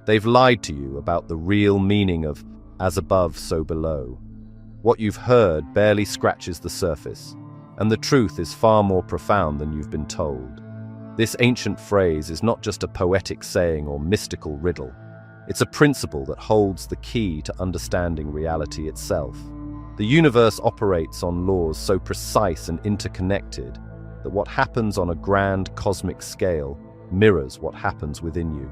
They've lied to you about the real meaning of as above, so below. What you've heard barely scratches the surface, and the truth is far more profound than you've been told. This ancient phrase is not just a poetic saying or mystical riddle. It's a principle that holds the key to understanding reality itself. The universe operates on laws so precise and interconnected that what happens on a grand cosmic scale mirrors what happens within you.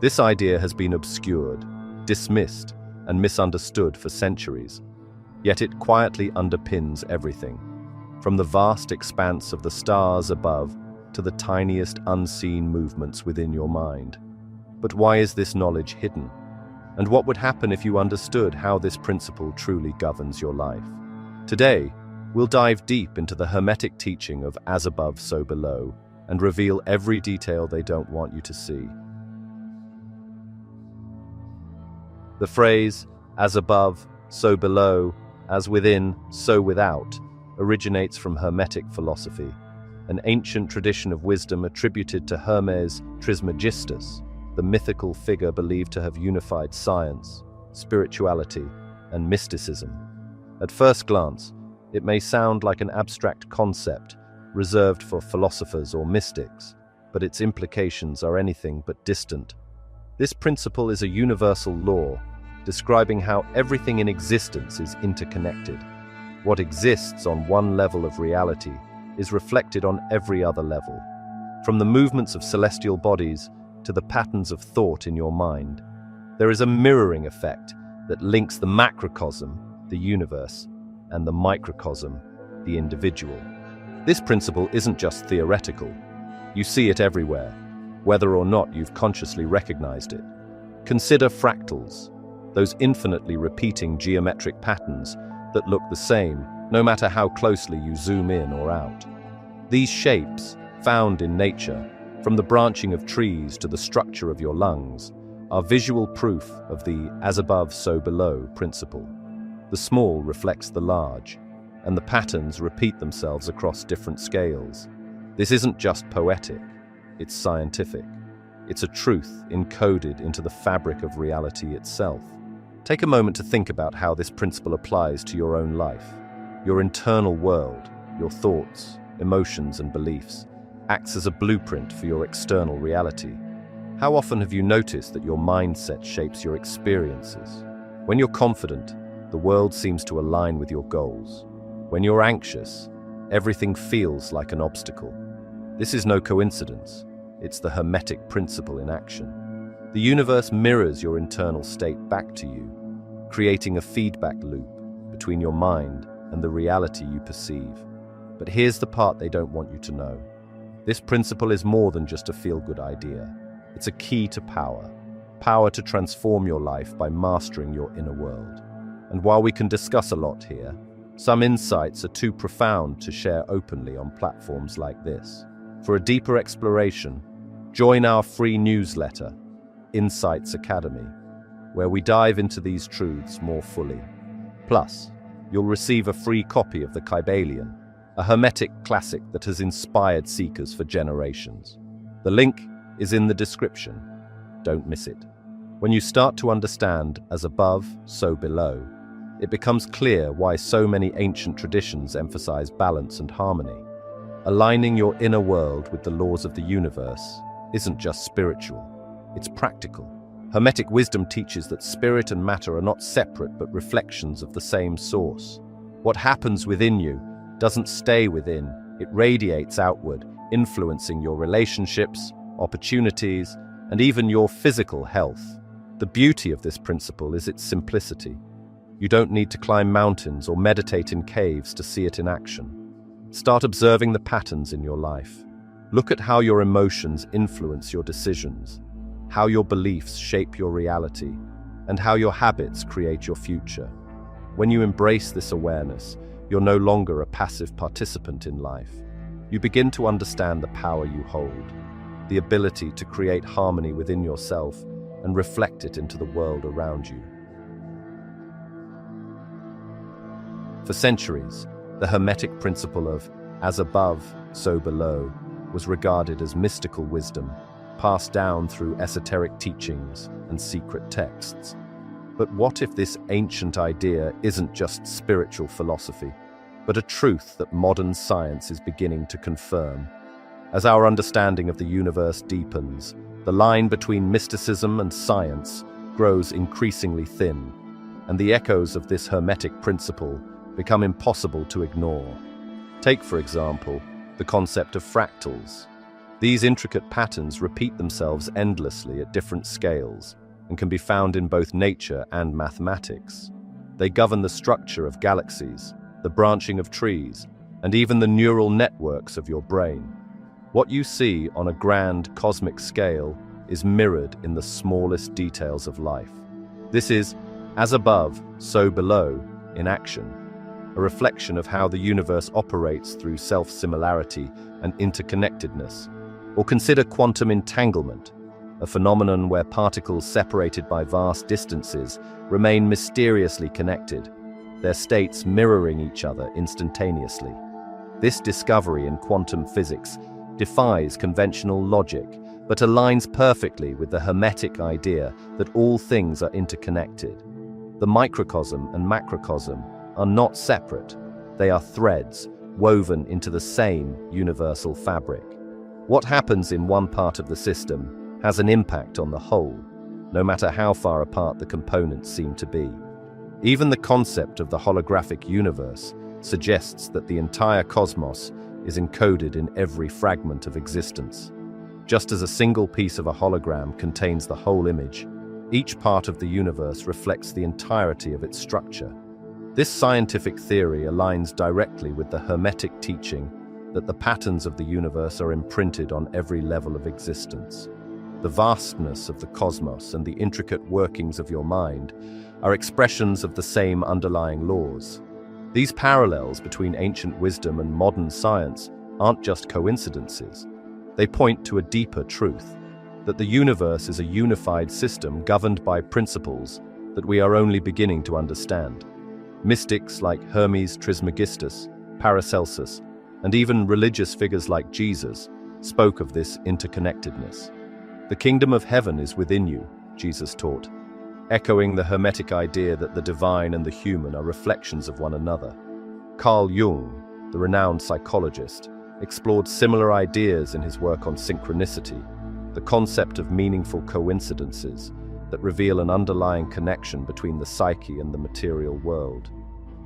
This idea has been obscured, dismissed, and misunderstood for centuries, yet it quietly underpins everything, from the vast expanse of the stars above to the tiniest unseen movements within your mind. But why is this knowledge hidden? And what would happen if you understood how this principle truly governs your life? Today, we'll dive deep into the Hermetic teaching of as above, so below, and reveal every detail they don't want you to see. The phrase, as above, so below, as within, so without, originates from Hermetic philosophy, an ancient tradition of wisdom attributed to Hermes Trismegistus, the mythical figure believed to have unified science, spirituality, and mysticism. At first glance, it may sound like an abstract concept reserved for philosophers or mystics, but its implications are anything but distant. This principle is a universal law, describing how everything in existence is interconnected. What exists on one level of reality is reflected on every other level. From the movements of celestial bodies to the patterns of thought in your mind, there is a mirroring effect that links the macrocosm, the universe, and the microcosm, the individual. This principle isn't just theoretical. You see it everywhere, whether or not you've consciously recognized it. Consider fractals, those infinitely repeating geometric patterns that look the same no matter how closely you zoom in or out. These shapes, found in nature, from the branching of trees to the structure of your lungs, are visual proof of the as above, so below principle. The small reflects the large, and the patterns repeat themselves across different scales. This isn't just poetic, it's scientific. It's a truth encoded into the fabric of reality itself. Take a moment to think about how this principle applies to your own life. Your internal world, your thoughts, emotions, and beliefs, acts as a blueprint for your external reality. How often have you noticed that your mindset shapes your experiences? When you're confident, the world seems to align with your goals. When you're anxious, everything feels like an obstacle. This is no coincidence. It's the Hermetic principle in action. The universe mirrors your internal state back to you, creating a feedback loop between your mind and the reality you perceive. But here's the part they don't want you to know. This principle is more than just a feel-good idea. It's a key to power to transform your life by mastering your inner world. And while we can discuss a lot here, some insights are too profound to share openly on platforms like this. For a deeper exploration, join our free newsletter, Insights Academy, where we dive into these truths more fully. Plus, you'll receive a free copy of the Kybalion, a Hermetic classic that has inspired seekers for generations. The link is in the description. Don't miss it. When you start to understand as above, so below, it becomes clear why so many ancient traditions emphasize balance and harmony. Aligning your inner world with the laws of the universe isn't just spiritual, it's practical. Hermetic wisdom teaches that spirit and matter are not separate but reflections of the same source. What happens within you doesn't stay within, it radiates outward, influencing your relationships, opportunities, and even your physical health. The beauty of this principle is its simplicity. You don't need to climb mountains or meditate in caves to see it in action. Start observing the patterns in your life. Look at how your emotions influence your decisions, how your beliefs shape your reality, and how your habits create your future. When you embrace this awareness, you're no longer a passive participant in life. You begin to understand the power you hold, the ability to create harmony within yourself and reflect it into the world around you. For centuries, the Hermetic principle of as above, so below was regarded as mystical wisdom, passed down through esoteric teachings and secret texts. But what if this ancient idea isn't just spiritual philosophy, but a truth that modern science is beginning to confirm? As our understanding of the universe deepens, the line between mysticism and science grows increasingly thin, and the echoes of this hermetic principle become impossible to ignore. Take, for example, the concept of fractals. These intricate patterns repeat themselves endlessly at different scales and can be found in both nature and mathematics. They govern the structure of galaxies, the branching of trees, and even the neural networks of your brain. What you see on a grand cosmic scale is mirrored in the smallest details of life. This is, as above, so below, in action, a reflection of how the universe operates through self-similarity and interconnectedness. Or consider quantum entanglement, a phenomenon where particles separated by vast distances remain mysteriously connected, their states mirroring each other instantaneously. This discovery in quantum physics defies conventional logic, but aligns perfectly with the hermetic idea that all things are interconnected. The microcosm and macrocosm are not separate, they are threads woven into the same universal fabric. What happens in one part of the system has an impact on the whole, no matter how far apart the components seem to be. Even the concept of the holographic universe suggests that the entire cosmos is encoded in every fragment of existence. Just as a single piece of a hologram contains the whole image, each part of the universe reflects the entirety of its structure. This scientific theory aligns directly with the hermetic teaching that the patterns of the universe are imprinted on every level of existence. The vastness of the cosmos and the intricate workings of your mind are expressions of the same underlying laws. These parallels between ancient wisdom and modern science aren't just coincidences. They point to a deeper truth, that the universe is a unified system governed by principles that we are only beginning to understand. Mystics like Hermes Trismegistus, Paracelsus, and even religious figures like Jesus spoke of this interconnectedness. The kingdom of heaven is within you, Jesus taught, echoing the hermetic idea that the divine and the human are reflections of one another. Carl Jung, the renowned psychologist, explored similar ideas in his work on synchronicity, the concept of meaningful coincidences that reveal an underlying connection between the psyche and the material world.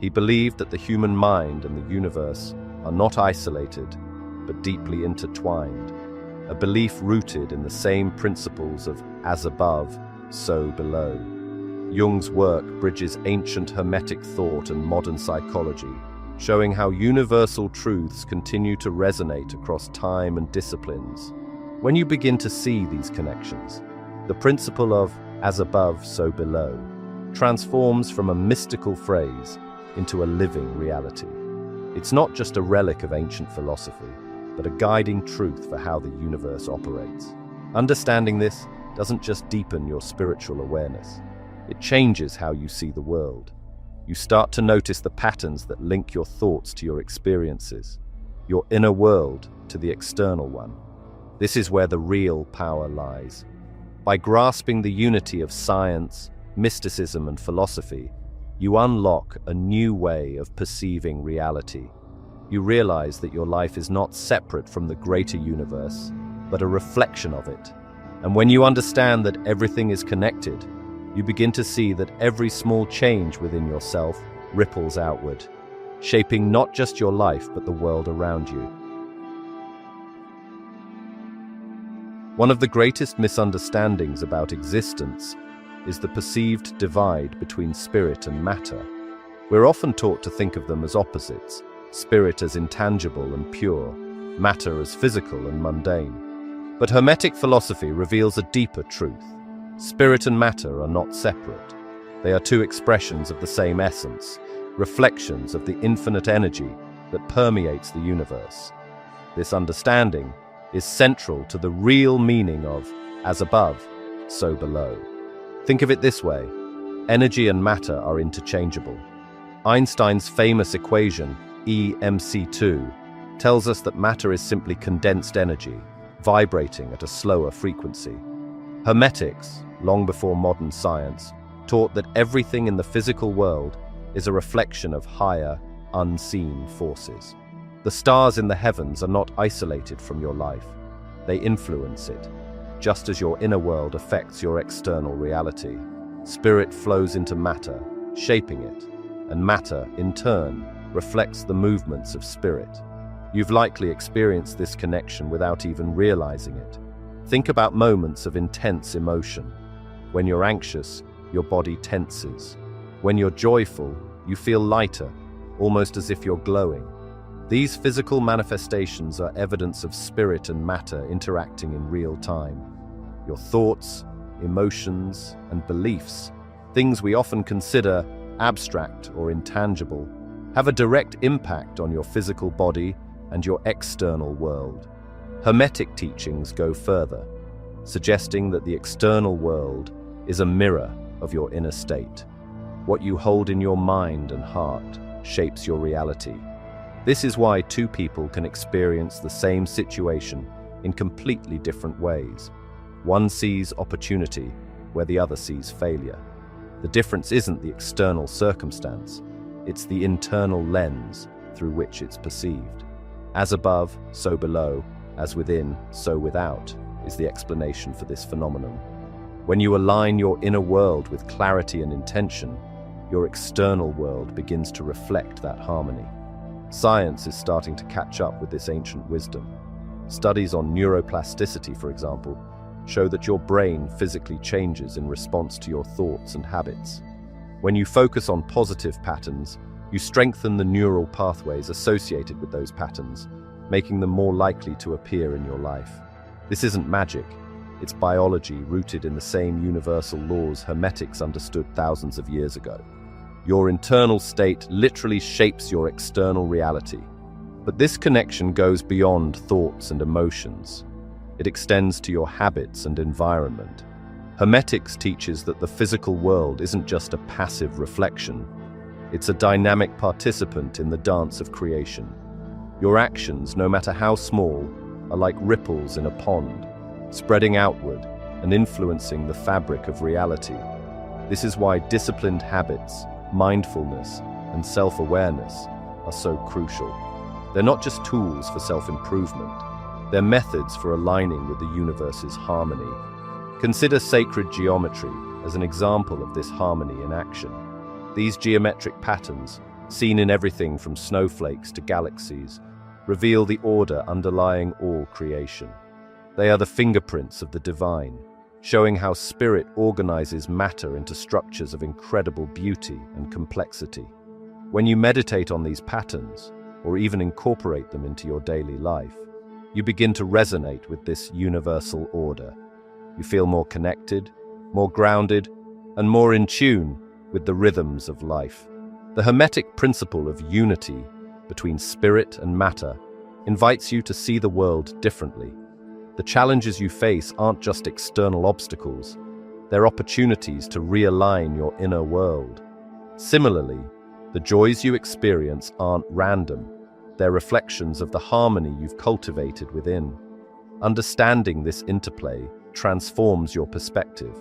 He believed that the human mind and the universe are not isolated, but deeply intertwined, a belief rooted in the same principles of as above, so below. Jung's work bridges ancient hermetic thought and modern psychology, showing how universal truths continue to resonate across time and disciplines. When you begin to see these connections, the principle of as above, so below transforms from a mystical phrase into a living reality. It's not just a relic of ancient philosophy, but a guiding truth for how the universe operates. Understanding this doesn't just deepen your spiritual awareness, it changes how you see the world. You start to notice the patterns that link your thoughts to your experiences, your inner world to the external one. This is where the real power lies. By grasping the unity of science, mysticism, and philosophy, you unlock a new way of perceiving reality. You realize that your life is not separate from the greater universe, but a reflection of it. And when you understand that everything is connected, you begin to see that every small change within yourself ripples outward, shaping not just your life but the world around you. One of the greatest misunderstandings about existence is the perceived divide between spirit and matter. We're often taught to think of them as opposites, spirit as intangible and pure, matter as physical and mundane. But Hermetic philosophy reveals a deeper truth. Spirit and matter are not separate. They are two expressions of the same essence, reflections of the infinite energy that permeates the universe. This understanding is central to the real meaning of as above, so below. Think of it this way: energy and matter are interchangeable. Einstein's famous equation, E mc2, tells us that matter is simply condensed energy, vibrating at a slower frequency. Hermetics, long before modern science, taught that everything in the physical world is a reflection of higher, unseen forces. The stars in the heavens are not isolated from your life. They influence it, just as your inner world affects your external reality. Spirit flows into matter, shaping it, and matter, in turn, reflects the movements of spirit. You've likely experienced this connection without even realizing it. Think about moments of intense emotion. When you're anxious, your body tenses. When you're joyful, you feel lighter, almost as if you're glowing. These physical manifestations are evidence of spirit and matter interacting in real time. Your thoughts, emotions, and beliefs, things we often consider abstract or intangible, have a direct impact on your physical body and your external world. Hermetic teachings go further, suggesting that the external world is a mirror of your inner state. What you hold in your mind and heart shapes your reality. This is why two people can experience the same situation in completely different ways. One sees opportunity where the other sees failure. The difference isn't the external circumstance, it's the internal lens through which it's perceived. As above, so below, as within, so without, is the explanation for this phenomenon. When you align your inner world with clarity and intention, your external world begins to reflect that harmony. Science is starting to catch up with this ancient wisdom. Studies on neuroplasticity, for example, show that your brain physically changes in response to your thoughts and habits. When you focus on positive patterns, you strengthen the neural pathways associated with those patterns, making them more likely to appear in your life. This isn't magic. It's biology rooted in the same universal laws Hermetics understood thousands of years ago. Your internal state literally shapes your external reality. But this connection goes beyond thoughts and emotions. It extends to your habits and environment. Hermetics teaches that the physical world isn't just a passive reflection. It's a dynamic participant in the dance of creation. Your actions, no matter how small, are like ripples in a pond, spreading outward and influencing the fabric of reality. This is why disciplined habits, mindfulness, and self-awareness are so crucial. They're not just tools for self-improvement. They're methods for aligning with the universe's harmony. Consider sacred geometry as an example of this harmony in action. These geometric patterns, seen in everything from snowflakes to galaxies, reveal the order underlying all creation. They are the fingerprints of the divine, showing how spirit organizes matter into structures of incredible beauty and complexity. When you meditate on these patterns, or even incorporate them into your daily life, you begin to resonate with this universal order. You feel more connected, more grounded, and more in tune with the rhythms of life. The Hermetic principle of unity between spirit and matter invites you to see the world differently. The challenges you face aren't just external obstacles, they're opportunities to realign your inner world. Similarly, the joys you experience aren't random, they're reflections of the harmony you've cultivated within. Understanding this interplay transforms your perspective.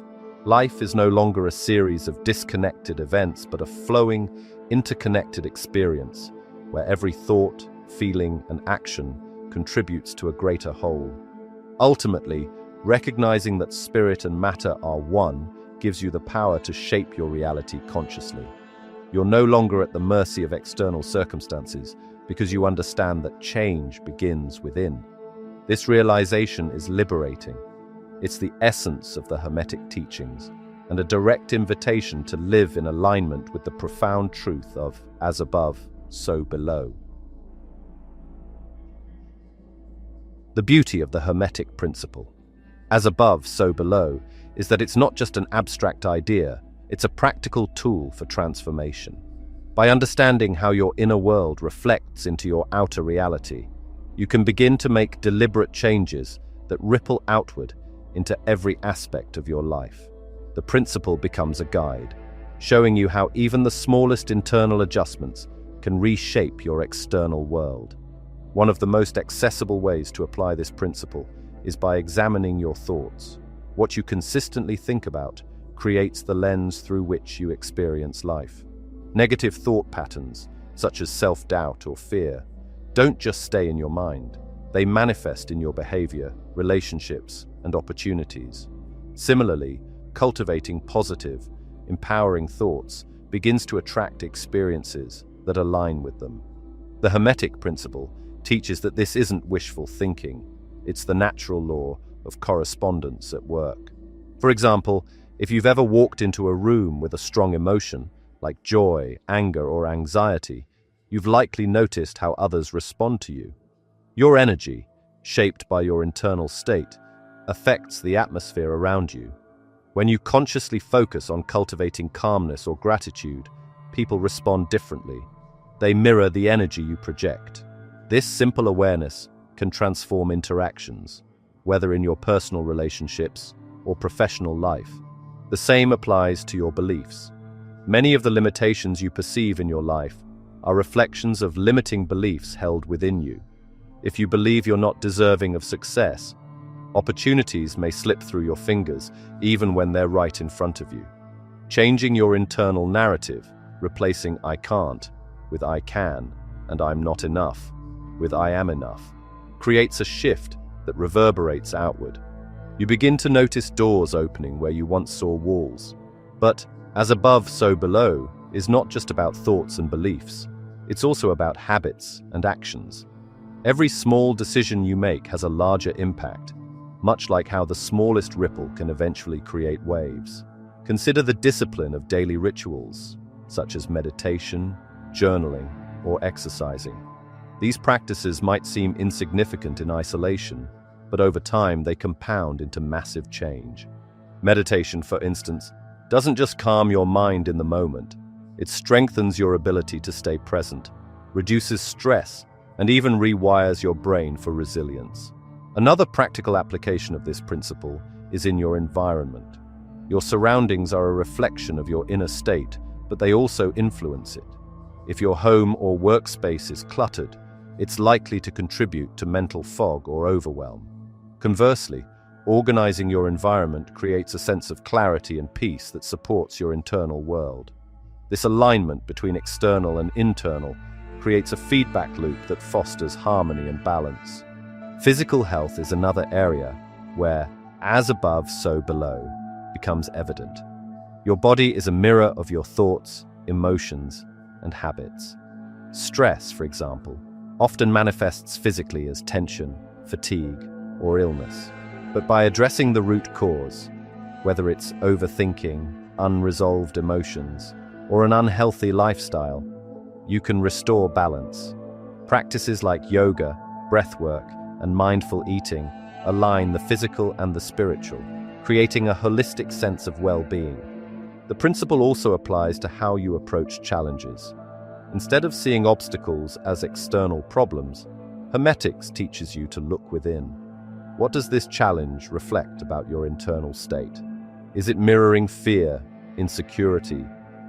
Life is no longer a series of disconnected events, but a flowing, interconnected experience, where every thought, feeling, and action contributes to a greater whole. Ultimately, recognizing that spirit and matter are one gives you the power to shape your reality consciously. You're no longer at the mercy of external circumstances because you understand that change begins within. This realization is liberating. It's the essence of the Hermetic teachings and a direct invitation to live in alignment with the profound truth of as above, so below. The beauty of the Hermetic principle, as above, so below, is that it's not just an abstract idea, it's a practical tool for transformation. By understanding how your inner world reflects into your outer reality, you can begin to make deliberate changes that ripple outward into every aspect of your life. The principle becomes a guide, showing you how even the smallest internal adjustments can reshape your external world. One of the most accessible ways to apply this principle is by examining your thoughts. What you consistently think about creates the lens through which you experience life. Negative thought patterns, such as self-doubt or fear, don't just stay in your mind. They manifest in your behavior, relationships, and opportunities. Similarly, cultivating positive, empowering thoughts begins to attract experiences that align with them. The Hermetic principle teaches that this isn't wishful thinking. It's the natural law of correspondence at work. For example, if you've ever walked into a room with a strong emotion, like joy, anger, or anxiety, you've likely noticed how others respond to you. Your energy, shaped by your internal state, affects the atmosphere around you. When you consciously focus on cultivating calmness or gratitude, people respond differently. They mirror the energy you project. This simple awareness can transform interactions, whether in your personal relationships or professional life. The same applies to your beliefs. Many of the limitations you perceive in your life are reflections of limiting beliefs held within you. If you believe you're not deserving of success, opportunities may slip through your fingers even when they're right in front of you. Changing your internal narrative, replacing "I can't" with "I can" and "I'm not enough" with "I am enough," creates a shift that reverberates outward. You begin to notice doors opening where you once saw walls. But as above, so below is not just about thoughts and beliefs. It's also about habits and actions. Every small decision you make has a larger impact, much like how the smallest ripple can eventually create waves. Consider the discipline of daily rituals, such as meditation, journaling, or exercising. These practices might seem insignificant in isolation, but over time they compound into massive change. Meditation, for instance, doesn't just calm your mind in the moment. It strengthens your ability to stay present, reduces stress, and even rewires your brain for resilience. Another practical application of this principle is in your environment. Your surroundings are a reflection of your inner state, but they also influence it. If your home or workspace is cluttered, it's likely to contribute to mental fog or overwhelm. Conversely, organizing your environment creates a sense of clarity and peace that supports your internal world. This alignment between external and internal creates a feedback loop that fosters harmony and balance. Physical health is another area where "as above, so below" becomes evident. Your body is a mirror of your thoughts, emotions, and habits. Stress, for example, often manifests physically as tension, fatigue, or illness. But by addressing the root cause, whether it's overthinking, unresolved emotions, or an unhealthy lifestyle, you can restore balance. Practices like yoga, breathwork, and mindful eating align the physical and the spiritual, creating a holistic sense of well-being. The principle also applies to how you approach challenges. Instead of seeing obstacles as external problems, Hermetics teaches you to look within. What does this challenge reflect about your internal state? Is it mirroring fear, insecurity,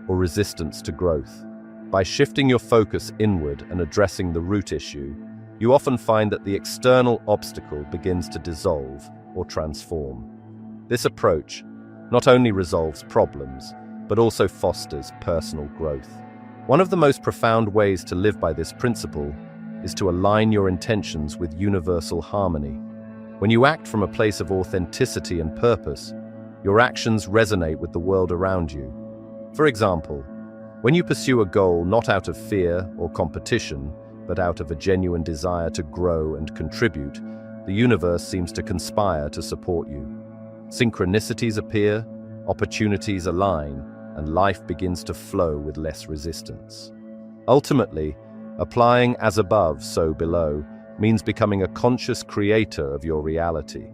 or resistance to growth? By shifting your focus inward and addressing the root issue, you often find that the external obstacle begins to dissolve or transform. This approach not only resolves problems, but also fosters personal growth. One of the most profound ways to live by this principle is to align your intentions with universal harmony. When you act from a place of authenticity and purpose, your actions resonate with the world around you. For example, when you pursue a goal not out of fear or competition, but out of a genuine desire to grow and contribute, the universe seems to conspire to support you. Synchronicities appear, opportunities align, and life begins to flow with less resistance. Ultimately, applying "as above, so below" means becoming a conscious creator of your reality.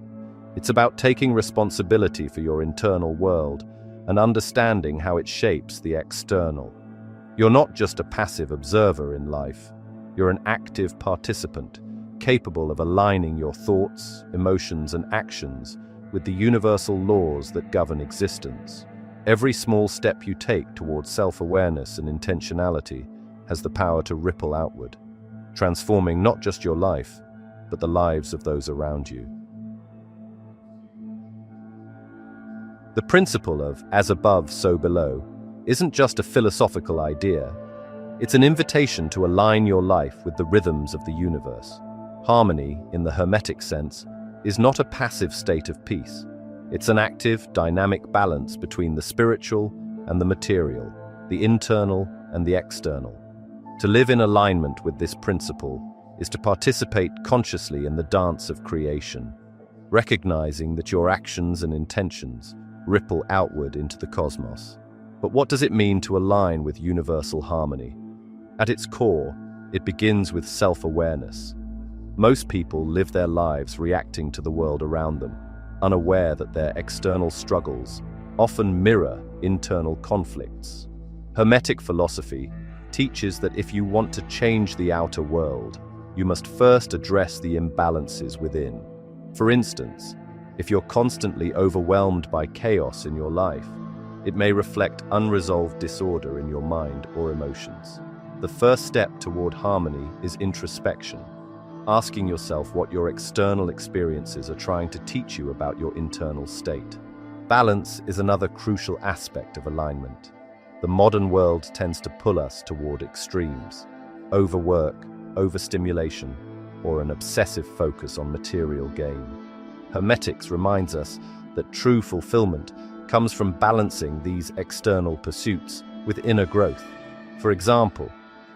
It's about taking responsibility for your internal world and understanding how it shapes the external. You're not just a passive observer in life. You're an active participant, capable of aligning your thoughts, emotions, and actions with the universal laws that govern existence. Every small step you take towards self-awareness and intentionality has the power to ripple outward, transforming not just your life, but the lives of those around you. The principle of as above, so below isn't just a philosophical idea. It's an invitation to align your life with the rhythms of the universe. Harmony, in the Hermetic sense, is not a passive state of peace. It's an active, dynamic balance between the spiritual and the material, the internal and the external. To live in alignment with this principle is to participate consciously in the dance of creation, recognizing that your actions and intentions ripple outward into the cosmos. But what does it mean to align with universal harmony? At its core, it begins with self-awareness. Most people live their lives reacting to the world around them, unaware that their external struggles often mirror internal conflicts. Hermetic philosophy teaches that if you want to change the outer world, you must first address the imbalances within. For instance, if you're constantly overwhelmed by chaos in your life, it may reflect unresolved disorder in your mind or emotions. The first step toward harmony is introspection, asking yourself what your external experiences are trying to teach you about your internal state. Balance is another crucial aspect of alignment. The modern world tends to pull us toward extremes: overwork, overstimulation, or an obsessive focus on material gain. Hermetics reminds us that true fulfillment comes from balancing these external pursuits with inner growth. For example,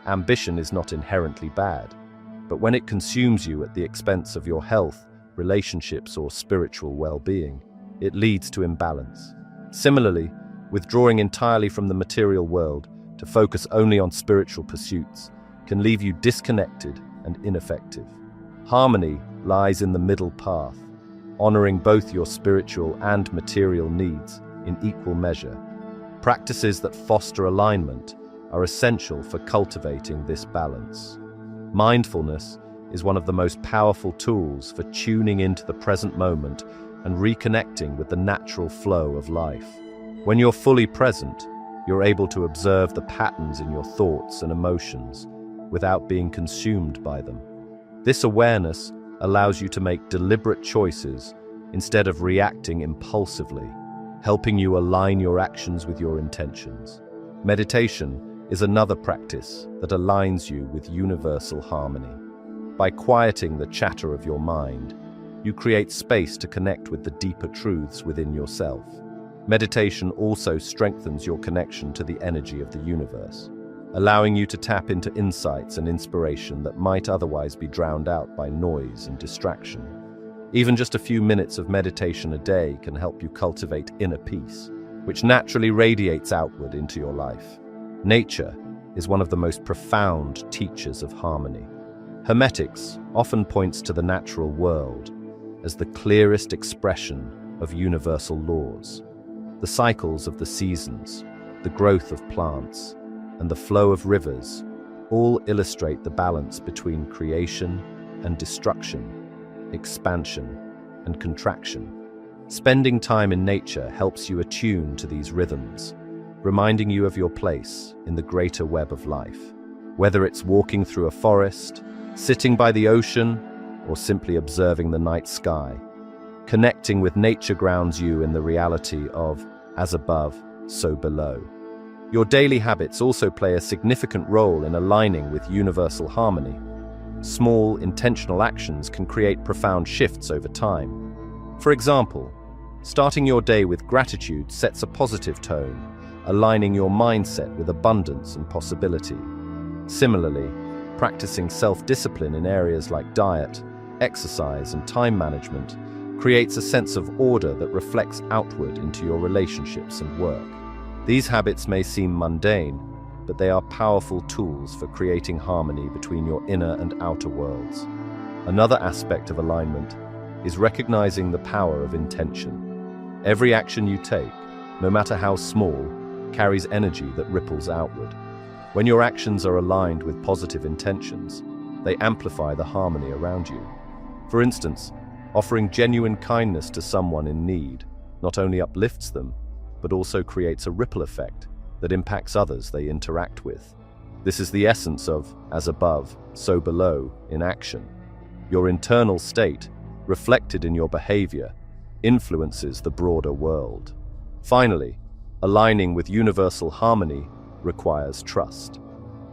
ambition is not inherently bad, but when it consumes you at the expense of your health, relationships, or spiritual well-being, it leads to imbalance. Similarly, withdrawing entirely from the material world to focus only on spiritual pursuits can leave you disconnected and ineffective. Harmony lies in the middle path, honoring both your spiritual and material needs in equal measure. Practices that foster alignment are essential for cultivating this balance. Mindfulness is one of the most powerful tools for tuning into the present moment and reconnecting with the natural flow of life. When you're fully present, you're able to observe the patterns in your thoughts and emotions without being consumed by them. This awareness allows you to make deliberate choices instead of reacting impulsively, helping you align your actions with your intentions. Meditation is another practice that aligns you with universal harmony. By quieting the chatter of your mind, you create space to connect with the deeper truths within yourself. Meditation also strengthens your connection to the energy of the universe, allowing you to tap into insights and inspiration that might otherwise be drowned out by noise and distraction. Even just a few minutes of meditation a day can help you cultivate inner peace, which naturally radiates outward into your life. Nature is one of the most profound teachers of harmony. Hermetics often points to the natural world as the clearest expression of universal laws. The cycles of the seasons, the growth of plants, and the flow of rivers all illustrate the balance between creation and destruction, expansion and contraction. Spending time in nature helps you attune to these rhythms, reminding you of your place in the greater web of life. Whether it's walking through a forest, sitting by the ocean, or simply observing the night sky, connecting with nature grounds you in the reality of as above, so below. Your daily habits also play a significant role in aligning with universal harmony. Small, intentional actions can create profound shifts over time. For example, starting your day with gratitude sets a positive tone, aligning your mindset with abundance and possibility. Similarly, practicing self-discipline in areas like diet, exercise, and time management creates a sense of order that reflects outward into your relationships and work. These habits may seem mundane, but they are powerful tools for creating harmony between your inner and outer worlds. Another aspect of alignment is recognizing the power of intention. Every action you take, no matter how small, carries energy that ripples outward. When your actions are aligned with positive intentions, they amplify the harmony around you. For instance, offering genuine kindness to someone in need not only uplifts them, but also creates a ripple effect that impacts others they interact with. This is the essence of as above, so below in action. Your internal state, reflected in your behavior, influences the broader world. Finally, aligning with universal harmony requires trust.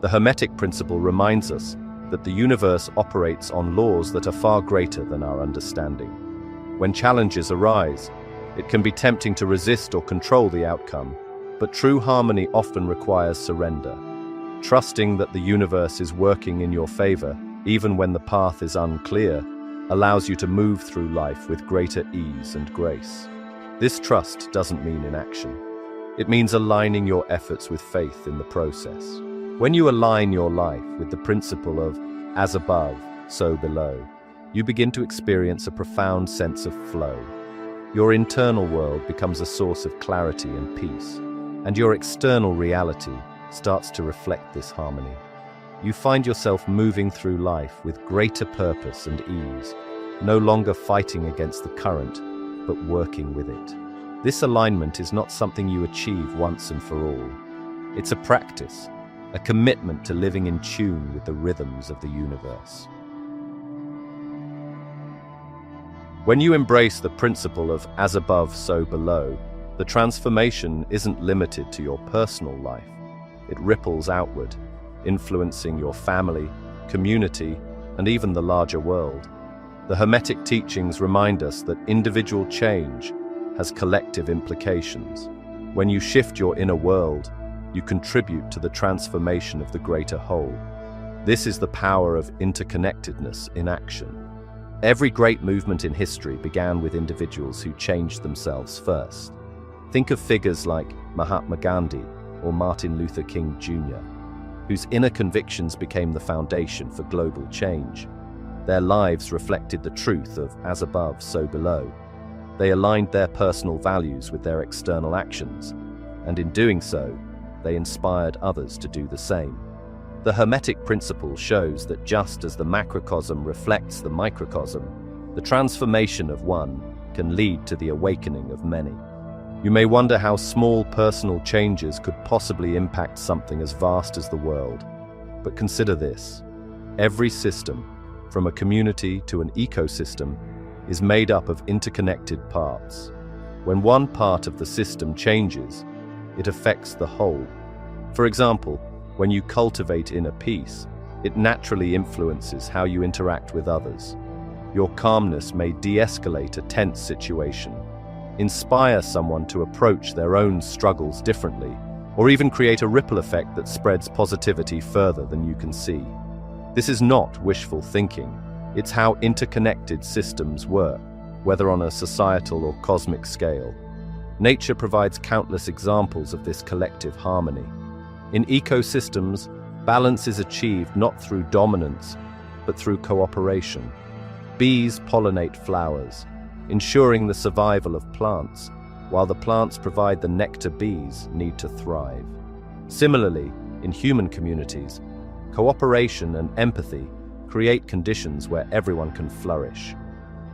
The Hermetic principle reminds us that the universe operates on laws that are far greater than our understanding. When challenges arise, it can be tempting to resist or control the outcome, but true harmony often requires surrender. Trusting that the universe is working in your favor, even when the path is unclear, allows you to move through life with greater ease and grace. This trust doesn't mean inaction. It means aligning your efforts with faith in the process. When you align your life with the principle of as above, so below, you begin to experience a profound sense of flow. Your internal world becomes a source of clarity and peace, and your external reality starts to reflect this harmony. You find yourself moving through life with greater purpose and ease, no longer fighting against the current, but working with it. This alignment is not something you achieve once and for all. It's a practice, a commitment to living in tune with the rhythms of the universe. When you embrace the principle of as above, so below, the transformation isn't limited to your personal life. It ripples outward, influencing your family, community, and even the larger world. The Hermetic teachings remind us that individual change has collective implications. When you shift your inner world, you contribute to the transformation of the greater whole. This is the power of interconnectedness in action. Every great movement in history began with individuals who changed themselves first. Think of figures like Mahatma Gandhi or Martin Luther King Jr., whose inner convictions became the foundation for global change. Their lives reflected the truth of as above, so below. They aligned their personal values with their external actions, and in doing so, they inspired others to do the same. The Hermetic principle shows that just as the macrocosm reflects the microcosm, the transformation of one can lead to the awakening of many. You may wonder how small personal changes could possibly impact something as vast as the world. But consider this: every system, from a community to an ecosystem, is made up of interconnected parts. When one part of the system changes, it affects the whole. For example, when you cultivate inner peace, it naturally influences how you interact with others. Your calmness may de-escalate a tense situation, inspire someone to approach their own struggles differently, or even create a ripple effect that spreads positivity further than you can see. This is not wishful thinking. It's how interconnected systems work, whether on a societal or cosmic scale. Nature provides countless examples of this collective harmony. In ecosystems, balance is achieved not through dominance, but through cooperation. Bees pollinate flowers, ensuring the survival of plants, while the plants provide the nectar bees need to thrive. Similarly, in human communities, cooperation and empathy create conditions where everyone can flourish.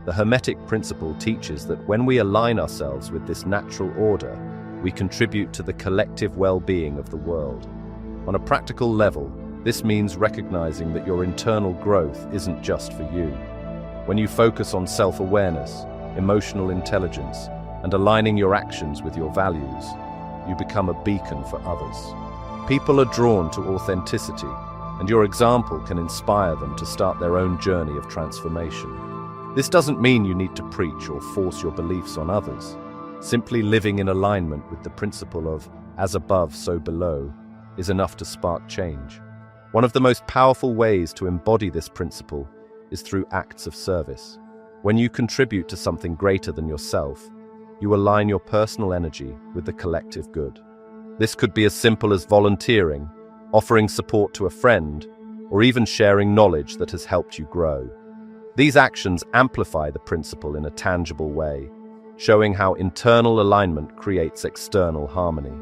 The Hermetic principle teaches that when we align ourselves with this natural order, we contribute to the collective well-being of the world. On a practical level, this means recognizing that your internal growth isn't just for you. When you focus on self-awareness, emotional intelligence, and aligning your actions with your values, you become a beacon for others. People are drawn to authenticity, and your example can inspire them to start their own journey of transformation. This doesn't mean you need to preach or force your beliefs on others. Simply living in alignment with the principle of as above, so below is enough to spark change. One of the most powerful ways to embody this principle is through acts of service. When you contribute to something greater than yourself, you align your personal energy with the collective good. This could be as simple as volunteering, offering support to a friend, or even sharing knowledge that has helped you grow. These actions amplify the principle in a tangible way, showing how internal alignment creates external harmony.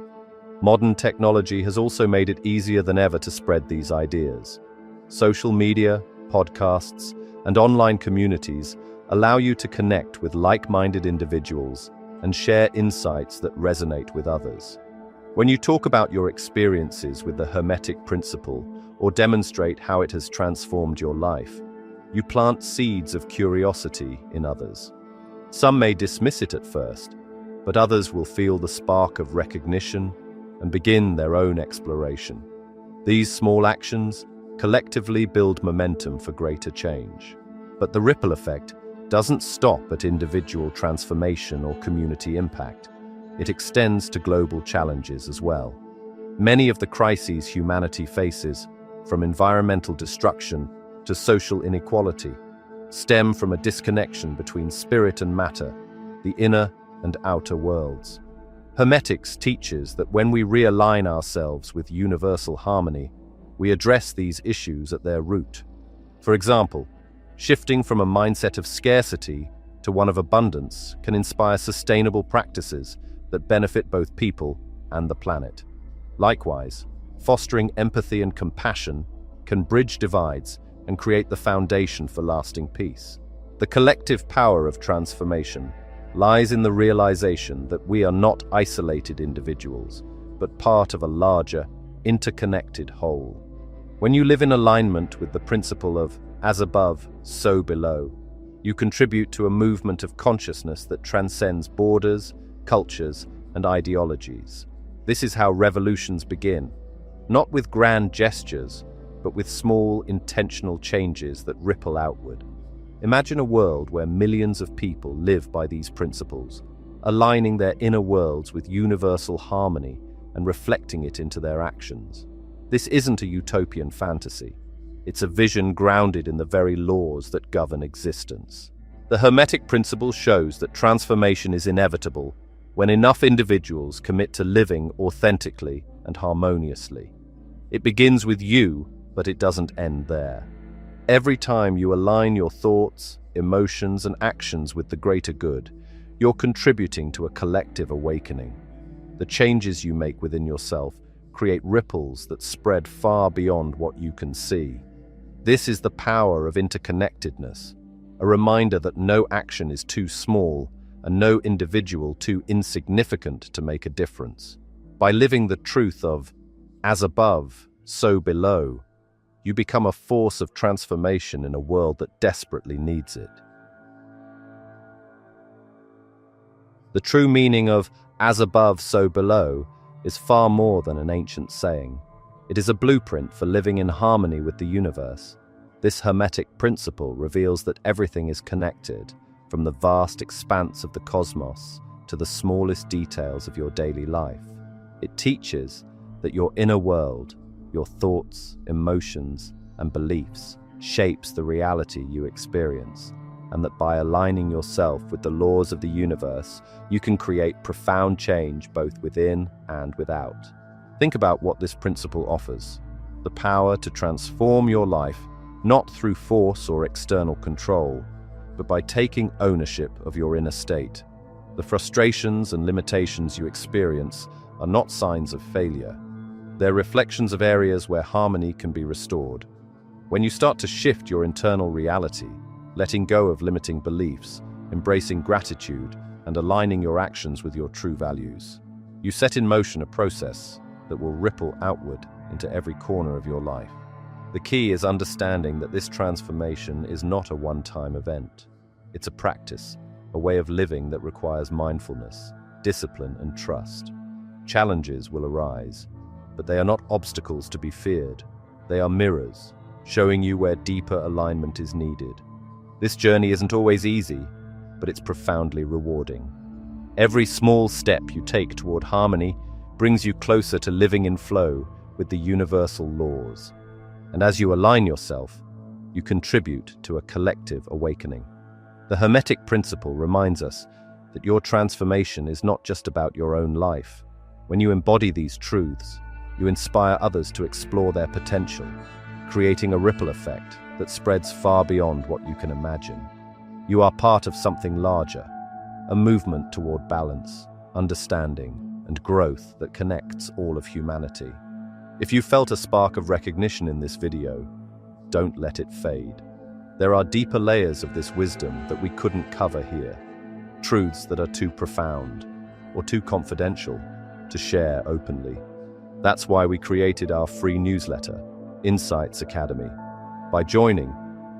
Modern technology has also made it easier than ever to spread these ideas. Social media, podcasts, and online communities allow you to connect with like-minded individuals and share insights that resonate with others. When you talk about your experiences with the Hermetic principle or demonstrate how it has transformed your life, you plant seeds of curiosity in others. Some may dismiss it at first, but others will feel the spark of recognition and begin their own exploration. These small actions collectively build momentum for greater change. But the ripple effect doesn't stop at individual transformation or community impact. It extends to global challenges as well. Many of the crises humanity faces, from environmental destruction to social inequality, stem from a disconnection between spirit and matter, the inner and outer worlds. Hermetics teaches that when we realign ourselves with universal harmony, we address these issues at their root. For example, shifting from a mindset of scarcity to one of abundance can inspire sustainable practices that benefit both people and the planet. Likewise, fostering empathy and compassion can bridge divides and create the foundation for lasting peace. The collective power of transformation lies in the realization that we are not isolated individuals, but part of a larger, interconnected whole. When you live in alignment with the principle of as above, so below, you contribute to a movement of consciousness that transcends borders, cultures, and ideologies. This is how revolutions begin, not with grand gestures, but with small, intentional changes that ripple outward. Imagine a world where millions of people live by these principles, aligning their inner worlds with universal harmony and reflecting it into their actions. This isn't a utopian fantasy. It's a vision grounded in the very laws that govern existence. The Hermetic principle shows that transformation is inevitable when enough individuals commit to living authentically and harmoniously. It begins with you, but it doesn't end there. Every time you align your thoughts, emotions, and actions with the greater good, you're contributing to a collective awakening. The changes you make within yourself create ripples that spread far beyond what you can see. This is the power of interconnectedness, a reminder that no action is too small and no individual too insignificant to make a difference. By living the truth of as above, so below, you become a force of transformation in a world that desperately needs it. The true meaning of as above, so below is far more than an ancient saying. It is a blueprint for living in harmony with the universe. This Hermetic principle reveals that everything is connected, from the vast expanse of the cosmos to the smallest details of your daily life. It teaches that your inner world, your thoughts, emotions, and beliefs shapes the reality you experience, and that by aligning yourself with the laws of the universe, you can create profound change both within and without. Think about what this principle offers: the power to transform your life, not through force or external control, but by taking ownership of your inner state. The frustrations and limitations you experience are not signs of failure. They're reflections of areas where harmony can be restored. When you start to shift your internal reality, letting go of limiting beliefs, embracing gratitude, and aligning your actions with your true values, you set in motion a process that will ripple outward into every corner of your life. The key is understanding that this transformation is not a one-time event. It's a practice, a way of living that requires mindfulness, discipline, and trust. Challenges will arise, but they are not obstacles to be feared. They are mirrors, showing you where deeper alignment is needed. This journey isn't always easy, but it's profoundly rewarding. Every small step you take toward harmony brings you closer to living in flow with the universal laws. And as you align yourself, you contribute to a collective awakening. The Hermetic principle reminds us that your transformation is not just about your own life. When you embody these truths, you inspire others to explore their potential, creating a ripple effect that spreads far beyond what you can imagine. You are part of something larger, a movement toward balance, understanding, and growth that connects all of humanity. If you felt a spark of recognition in this video, don't let it fade. There are deeper layers of this wisdom that we couldn't cover here, truths that are too profound or too confidential to share openly. That's why we created our free newsletter, Insights Academy. By joining,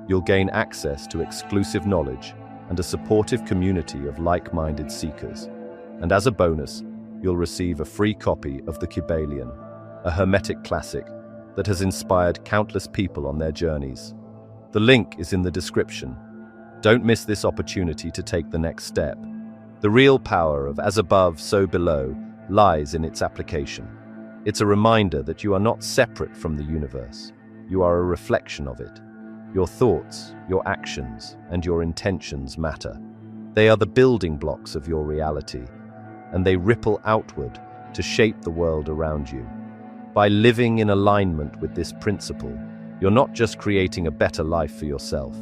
you'll gain access to exclusive knowledge and a supportive community of like-minded seekers. And as a bonus, you'll receive a free copy of the Kybalion, a Hermetic classic that has inspired countless people on their journeys. The link is in the description. Don't miss this opportunity to take the next step. The real power of as above, so below lies in its application. It's a reminder that you are not separate from the universe. You are a reflection of it. Your thoughts, your actions, and your intentions matter. They are the building blocks of your reality, and they ripple outward to shape the world around you. By living in alignment with this principle, you're not just creating a better life for yourself,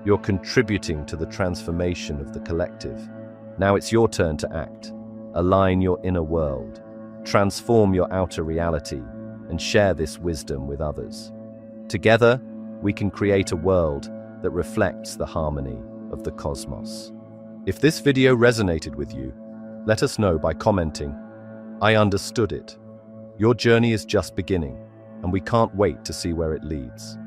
you're contributing to the transformation of the collective. Now it's your turn to act. Align your inner world, transform your outer reality, and share this wisdom with others. Together, we can create a world that reflects the harmony of the cosmos. If this video resonated with you, let us know by commenting, "I understood it." Your journey is just beginning, and we can't wait to see where it leads.